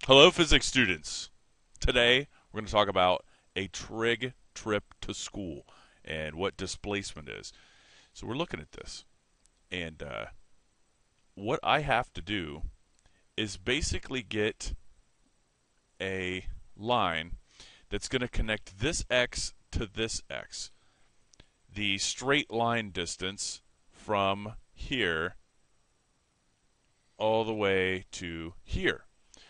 Hello, physics students. Today, we're going to talk about a trig trip to school and what displacement is. So, we're looking at this, and what I have to do is basically get a line that's going to connect this x to this x. The straight line distance from here all the way to here.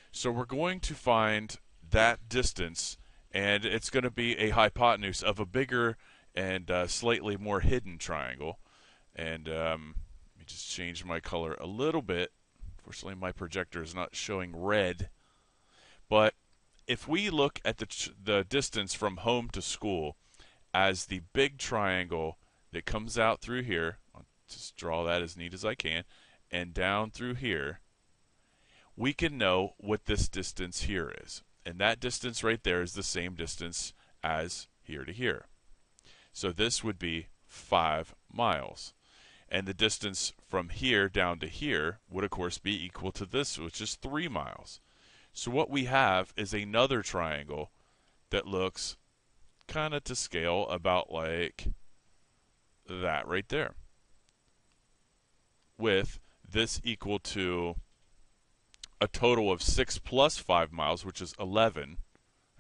So we're going to find that distance, and it's going to be a hypotenuse of a bigger and slightly more hidden triangle. And let me just change my color a little bit. Fortunately, my projector is not showing red. But if we look at the distance from home to school as the big triangle that comes out through here, I'll just draw that as neat as I can, and down through here, we can know what this distance here is. And that distance right there is the same distance as here to here. So this would be 5 miles. And the distance from here down to here would, of course, be equal to this, which is 3 miles. So what we have is another triangle that looks kind of to scale about like that right there, with this equal to a total of 6 plus 5 miles, which is 11.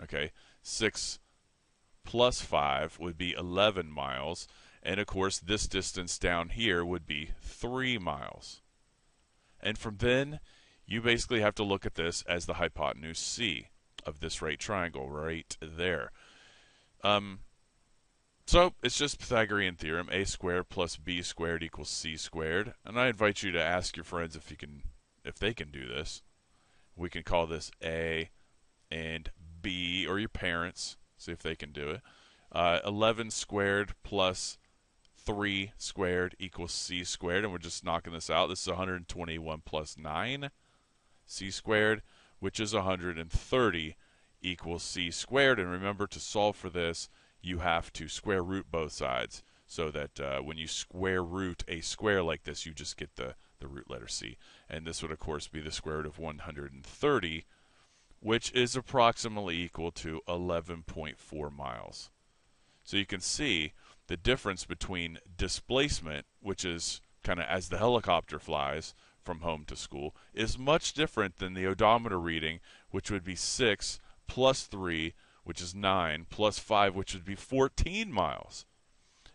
Okay, 6 plus 5 would be 11 miles. And of course, this distance down here would be 3 miles. And from then, you basically have to look at this as the hypotenuse C of this right triangle right there. So it's just Pythagorean theorem, a squared plus b squared equals c squared. And I invite you to ask your friends if they can do this. We can call this A and B, or your parents, see if they can do it. 11 squared plus 3 squared equals c squared, and we're just knocking this out. This is 121 plus 9, c squared, which is 130 equals c squared. And remember, to solve for this, you have to square root both sides, so that when you square root a square like this, you just get the root letter c. And this would, of course, be the square root of 130, which is approximately equal to 11.4 miles. So you can see the difference between displacement, which is kind of as the helicopter flies from home to school, is much different than the odometer reading, which would be 6 plus 3, which is 9, plus 5, which would be 14 miles.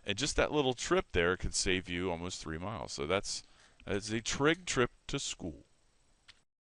And just that little trip there could save you almost 3 miles. So that's a trig trip to school.